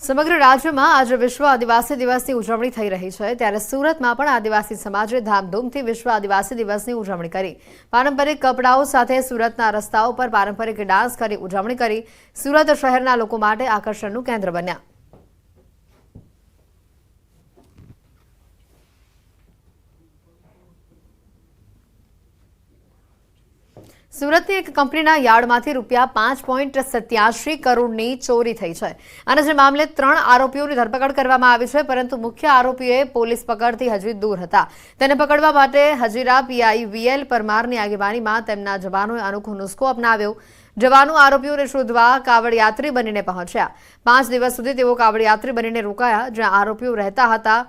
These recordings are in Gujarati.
સમગ્ર રાજ્યમાં આજે વિશ્વ આદિવાસી દિવસની ઉજવણી થઈ રહી છે ત્યારે સુરતમાં પણ આદિવાસી સમાજે ધામધૂમથી વિશ્વ આદિવાસી દિવસની ઉજવણી કરી। પારંપરિક કપડાઓ સાથે સુરતના રસ્તાઓ પર પારંપરિક ડાન્સ કરી ઉજવણી કરી સુરત શહેરના લોકો માટે આકર્ષણનું કેન્દ્ર બન્યા। સુરતની એક કંપનીના યાર્ડમાંથી ₹5.87 કરોડની ચોરી થઈ છે અને જે મામલે 3 આરોપીઓની ધરપકડ કરવામાં આવી છે, પરંતુ મુખ્ય આરોપીએ પોલીસ પકડથી હજી દૂર હતા। તેને પકડવા માટે હજીરા પીઆઈ વીએલ પરમારની આગેવાનીમાં તેમના જવાનોએ અનોખો નુસ્ખો અપનાવ્યો। જવાનો આરોપીઓને શોધવા કાવડયાત્રી બનીને પહોંચ્યા। 5 દિવસ સુધી તેઓ કાવડયાત્રી બનીને રોકાયા। જ્યાં આરોપીઓ રહેતા હતા,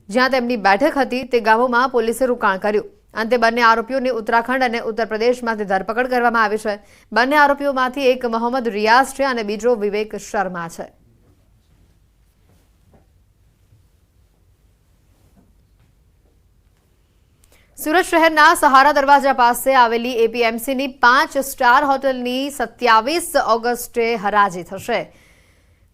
જ્યાં તેમની બેઠક હતી, તે ગામોમાં પોલીસે રોકાણ કર્યું। અંતે બંને આરોપીઓની ઉત્તરાખંડ અને ઉત્તર પ્રદેશમાંથી ધરપકડ કરવામાં આવી છે। બંને આરોપીઓમાંથી એક મોહમ્મદ રિયાઝ છે અને બીજો વિવેક શર્મા છે। સુરત શહેરના સહારા દરવાજા પાસે આવેલી એપીએમસીની 5 સ્ટાર હોટલની 27 ઓગસ્ટે હરાજી થશે।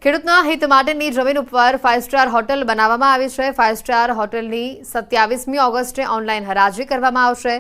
ખેડૂતના હિત માટેની જમીન ઉપર 5 સ્ટાર હોટલ બનાવવામાં આવી છે। 5 સ્ટાર હોટલની 27મી ઓગસ્ટે ઓનલાઈન હરાજી કરવામાં આવશે।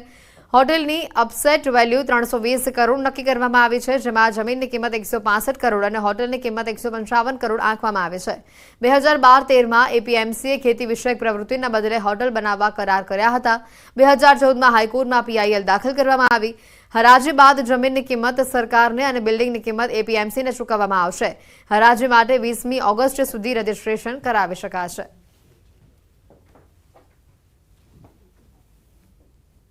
હોટલની અપસેટ વેલ્યુ 320 કરોડ નક્કી કરવામાં આવી છે, જેમાં જમીનની કિંમત 165 કરોડ અને હોટલની કિંમત 155 કરોડ આંકવામાં આવે છે। 2012-13માં એપીએમસીએ ખેતી વિષયક પ્રવૃત્તિના બદલે હોટલ બનાવવા કરાર કર્યા હતા। 2014માં હાઈકોર્ટમાં પીઆઈએલ દાખલ કરવામાં આવી। હરાજી બાદ જમીનની કિંમત સરકારને અને બિલ્ડિંગની કિંમત એપીએમસીને ચૂકવવામાં આવશે। હરાજી માટે 20મી ઓગસ્ટ સુધી રજીસ્ટ્રેશન કરાવી શકાશે।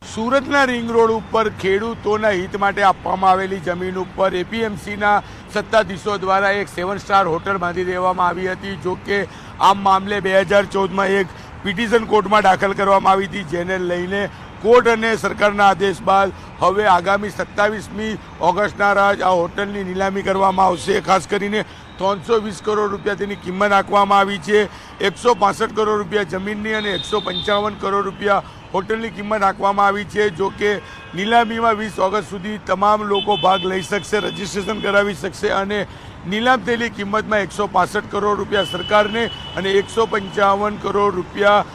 સુરતના રિંગ રોડ ઉપર ખેડૂતોના હિત માટે આપવામાં આવેલી જમીન ઉપર એપીએમસીના સત્તાધીશો દ્વારા એક 7 સ્ટાર હોટલ બાંધી દેવામાં આવી હતી। જો કે આ મામલે 2014માં એક પિટિશન કોર્ટમાં દાખલ કરવામાં આવી હતી, જેને લઈને કોર્ટ અને સરકારના આદેશ બાદ હવે આગામી 27મી ઓગસ્ટના રોજ આ હોટલની નીલામી કરવામાં આવશે। ખાસ કરીને 320 કરોડ રૂપિયા તેની કિંમત આંકવામાં આવી છે। 165 કરોડ રૂપિયા જમીનની અને 155 કરોડ રૂપિયા હોટલની કિંમત આંકવામાં આવી છે। જો કે નીલામીમાં 20 ઓગસ્ટ સુધી તમામ લોકો ભાગ લઈ શકશે, રજીસ્ટ્રેશન કરાવી શકશે અને નીલામ થયેલી કિંમતમાં 165 કરોડ રૂપિયા સરકારને અને 155 કરોડ રૂપિયા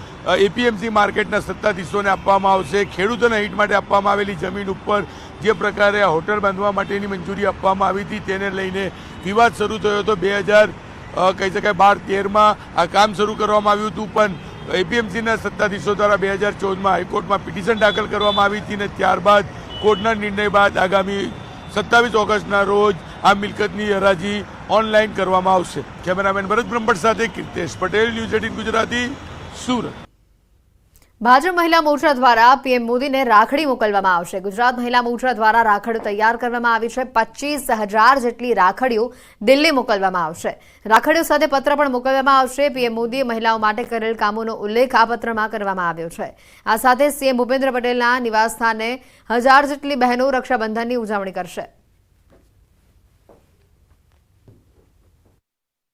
એપીએમસી માર્કેટના સત્તાધીશોને આપવામાં આવશે। ખેડૂતોના હિત માટે આપવામાં આવેલી જમીન ઉપર જે પ્રકારે આ હોટલ બાંધવા માટેની મંજૂરી આપવામાં આવી હતી, તેને લઈને વિવાદ શરૂ થયો હતો। 2012-13માં આ કામ શરૂ કરવામાં આવ્યું હતું, પણ એપીએમસીના સત્તાધીશો દ્વારા 2014માં હાઈકોર્ટમાં પિટિશન દાખલ કરવામાં આવી હતી અને ત્યારબાદ કોર્ટના નિર્ણય બાદ આગામી 27 ઓગસ્ટના રોજ આ મિલકતની હરાજી ઓનલાઈન કરવામાં આવશે। કેમેરામેન ભરત બ્રહ્મભટ્ટ સાથે કીર્તેશ પટેલ, ન્યૂઝ 18 ગુજરાતી, સુરત। ભાજપ મહિલા મોરચા દ્વારા પીએમ મોદીને રાખડી મોકલવામાં આવશે। ગુજરાત મહિલા મોરચા દ્વારા રાખડીઓ તૈયાર કરવામાં આવી છે। 25,000 જેટલી રાખડીઓ દિલ્હી મોકલવામાં આવશે। રાખડીઓ સાથે પત્ર પણ મોકલવામાં આવશે। પીએમ મોદીએ મહિલાઓ માટે કરેલ કામોનો ઉલ્લેખ આ પત્રમાં કરવામાં આવ્યો છે। આ સાથે સીએમ ભૂપેન્દ્ર પટેલના નિવાસસ્થાને 1000 જેટલી બહેનો રક્ષાબંધનની ઉજવણી કરશે।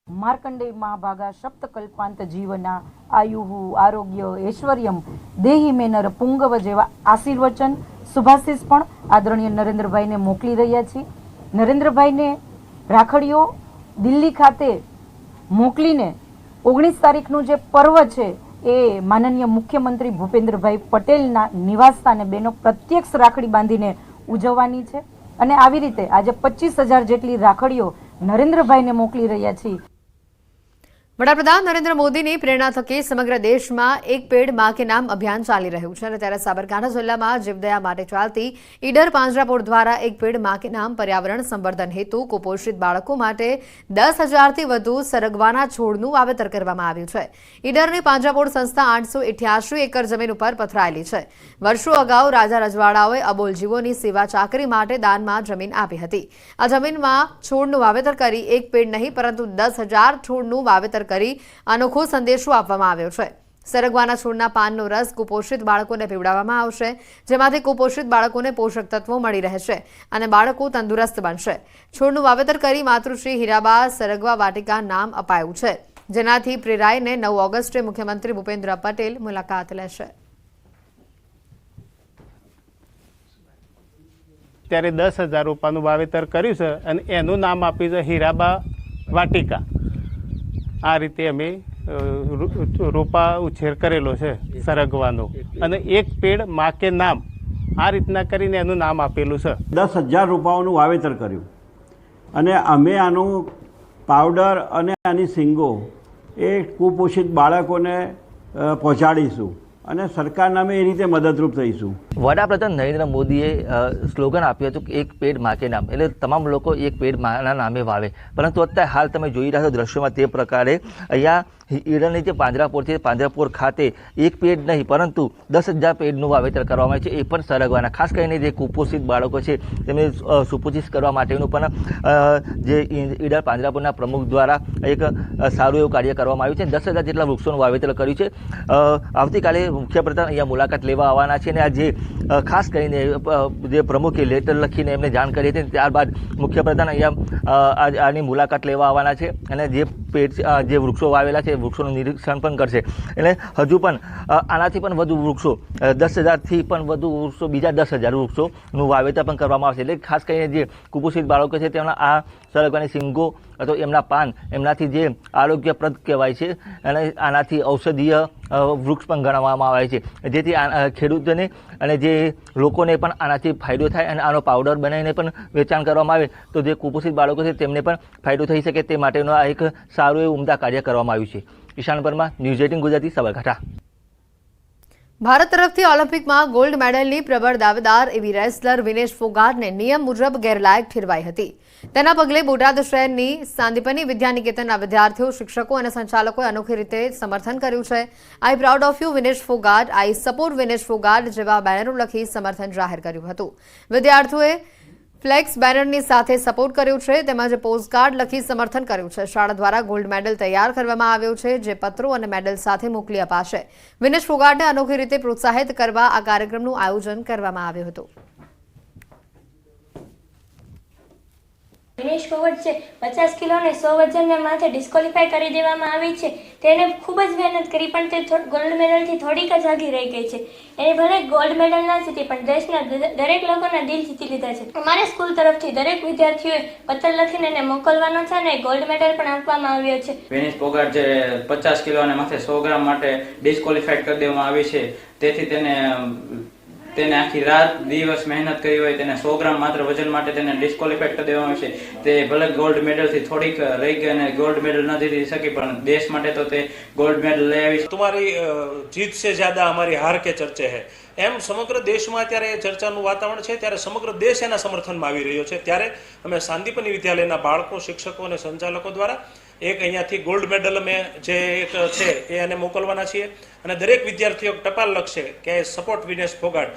मार्कंडेय महाभागा सप्तकल्पांत जीवना आयुः आरोग्य ऐश्वर्यम देहि मे नर पुंगव जेवा आशीर्वचन सुभाषिस पण आदरणीय नरेन्द्रभाई ने मोकली रह्या छे। नरेन्द्रभाई ने राखड़ीओ दिल्ली खाते मोकलीने 19 तारीखनु जे पर्व छे ए माननीय मुख्यमंत्री भूपेन्द्रभाई पटेलना निवासस्थाने बेनो प्रत्यक्ष राखड़ी बांधीने उजववानी छे अने आवी रीते आज 25,000 जेटली राखड़ीओ नरेन्द्रभाई ने मोकली रह्या छे। વડાપ્રધાન નરેન્દ્ર મોદીની પ્રેરણા થકી સમગ્ર દેશમાં એક પેડ માં કે નામ અભિયાન ચાલી રહ્યું છે અને ત્યારે સાબરકાંઠા જિલ્લામાં જીવદયા માટે ચાલતી ઈડર પાંજરાપોળ દ્વારા એક પેડ માં કે નામ પર્યાવરણ સંવર્ધન હેતુ કુપોષિત બાળકો માટે 10,000થી વધુ સરગવાના છોડનું વાવેતર કરવામાં આવ્યું છે। ઈડરની પાંજરાપોળ સંસ્થા 888 એકર જમીન ઉપર પથરાયેલી છે। વર્ષો અગાઉ રાજા રજવાડાઓએ અબોલ જીવોની સેવા ચાકરી માટે દાનમાં જમીન આપી હતી। આ જમીનમાં છોડનું વાવેતર કરી એક પેડ નહીં પરંતુ 10,000 છોડનું વાવેતર કરી અનોખો સંદેશો આપવામાં આવ્યો છે। સરગવાના છોડના પાનનો રસ કુપોષિત બાળકોને પીવડાવવામાં આવશે, જેમાંથી કુપોષિત બાળકોને પોષક તત્વો મળી રહેશે અને બાળકો તંદુરસ્ત બનશે। છોડનું વાવેતર કરી માતૃશ્રી હીરાબા સરગવા વાટિકા નામ અપાયું છે, જેનાથી પ્રેરાઈને 9 ઓગસ્ટે મુખ્યમંત્રી ભૂપેન્દ્ર પટેલ મુલાકાત લેશે। ત્યારે 10,000 રોપાનું વાવેતર કર્યું છે અને એનું નામ આપ્યું છે હીરાબા વાટિકા। આ રીતે અમે રોપા ઉછેર કરેલો છે સરગવાનો, અને એક પેડ મા કે નામ આ રીતના કરીને એનું નામ આપેલું છે. 10,000 રોપાઓનું વાવેતર કર્યું અને અમે આનું પાવડર અને આની સિંગો એ કુપોષિત બાળકોને પહોંચાડીશું અને સરકારના અમે એ રીતે મદદરૂપ થઈશું. વડાપ્રધાન નરેન્દ્ર મોદીએ સ્લોગન આપ્યું હતું કે એક પેડ મા કે નામ, એટલે તમામ લોકો એક પેડ માના નામે વાવે. પરંતુ અત્યારે હાલ તમે જોઈ રહ્યા છો દ્રશ્યોમાં તે પ્રકારે અહીંયા ઈડરની જે પાંજરાપોળ છે, પાંજરાપોળ ખાતે એક પેડ નહીં પરંતુ 10,000 પેડનું વાવેતર કરવામાં આવે છે, એ પણ સરગવાના. ખાસ કરીને જે કુપોષિત બાળકો છે તેમને સુપોષિત કરવા માટેનું પણ જે ઈડર પાંજરાપોળના પ્રમુખ દ્વારા એક સારું એવું કાર્ય કરવામાં આવ્યું છે. 10,000 જેટલા વૃક્ષોનું વાવેતર કર્યું છે. આવતીકાલે મુખ્યપ્રધાન અહીંયા મુલાકાત લેવા આવવાના છે અને આ જે ખાસ કરીને જે પ્રમુખે લેટર લખીને એમને જાણ કરી હતી, ત્યારબાદ મુખ્યપ્રધાન અહીંયા આની મુલાકાત લેવા આવવાના છે અને જે પેડ જે વૃક્ષો વાવેલા છે વૃક્ષોનું નિરીક્ષણ પણ કરશે. એટલે હજુ પણ આનાથી પણ વધુ વૃક્ષો 10,000થી પણ વધુ વૃક્ષો, બીજા 10,000 વૃક્ષોનું વાવેતર પણ કરવામાં આવશે. એટલે ખાસ કરીને જે કુપોષિત બાળકો છે તેમના આ સરગવાની સિંગો અથવા એમના પાન એમનાથી જે આરોગ્યપ્રદ કહેવાય છે અને આનાથી ઔષધીય વૃક્ષ પણ ગણવામાં આવે છે, જેથી ખેડૂતોને અને જે લોકોને પણ આનાથી ફાયદો થાય અને આનો પાવડર બનાવીને પણ વેચાણ કરવામાં આવે તો જે કુપોષિત બાળકો છે તેમને પણ ફાયદો થઈ શકે તે માટેનું આ એક સારું એવું ઉમદા કાર્ય કરવામાં આવ્યું છે. ઈશાન પરમાર, ન્યૂઝ 18 ગુજરાતી, સાબરકાંઠા. ભારત તરફથી ઓલિમ્પિકમાં ગોલ્ડ મેડલની પ્રબળ દાવેદાર એવી રેસલર વિનેશ ફોગાટને નિયમ મુજબ ગેરલાયક ઠેરવાઈ હતી. તેના પગલે બોટાદ શહેરની સાંદીપની વિદ્યાનિકેતનના વિદ્યાર્થીઓ, શિક્ષકો અને સંચાલકોએ અનોખી રીતે સમર્થન કર્યું છે. આઈ proud of you Vinesh Phogat, I support Vinesh Phogat જેવા બેનરો લખી સમર્થન જાહેર કર્યું હતું. વિદ્યાર્થીઓએ ફ્લેક્સ બેનરની સાથે સપોર્ટ કર્યું છે, તેમજ પોસ્ટકાર્ડ લખી સમર્થન કર્યું છે. શાળા દ્વારા ગોલ્ડ મેડલ તૈયાર કરવામાં આવ્યો છે, જે પત્રો અને મેડલ સાથે મોકલી અપાશે. વિનેશ ફોગાટને અનોખી રીતે પ્રોત્સાહિત કરવા આ કાર્યક્રમનું આયોજન કરવામાં આવ્યું હતું. વિનેશ ફોગાટ છે 50 કિલો અને 100 વજનના માથે ડિસ્કોલિફાય કરી દેવામાં આવી છે. તેને ખૂબ જ મહેનત કરી પણ તે ગોલ્ડ મેડલથી થોડીક જ આગી રહી ગઈ છે. એને ભલે ગોલ્ડ મેડલ ના જીતી પણ દેશના દરેક લોકોના દિલ જીતી લીધા છે. અમારી સ્કૂલ તરફથી દરેક વિદ્યાર્થીઓએ પત્ર લખીને એને મોકલવાનો છે અને ગોલ્ડ મેડલ પણ આપવામાં આવ્યો છે. વિનેશ ફોગાટ જે 50 કિલો અને માથે 100 ગ્રામ માટે ડિસ્કોલિફાઈડ કરી દેવામાં આવી છે, તેથી તેને આખી રાત દિવસ મહેનત કરી હોય, તેને 100 ગ્રામ માત્ર વજન માટે તેને ડિસ્કોલિફાઈડ કરી દેવામાં આવે છે. તે ભલે ગોલ્ડ મેડલથી થોડીક રહી ગઈ અને ગોલ્ડ મેડલ ન જીતી શકી પણ દેશ માટે તો તે ગોલ્ડ મેડલ લઈ આવી છે. તમારી જીત સે જ્યાદા હમારી હાર કે ચર્ચે હૈ, એમ સમગ્ર દેશમાં અત્યારે એ ચર્ચાનું વાતાવરણ છે. ત્યારે સમગ્ર દેશ એના સમર્થનમાં આવી રહ્યો છે. ત્યારે અમે સાંદીપની વિદ્યાલયના બાળકો, શિક્ષકો અને સંચાલકો દ્વારા એક અહીંયાથી ગોલ્ડ મેડલ અમે જે એક છે એ એને મોકલવાના છીએ અને દરેક વિદ્યાર્થીઓ ટપાલ લખશે કે સપોર્ટ વિનેશ ફોગાટ.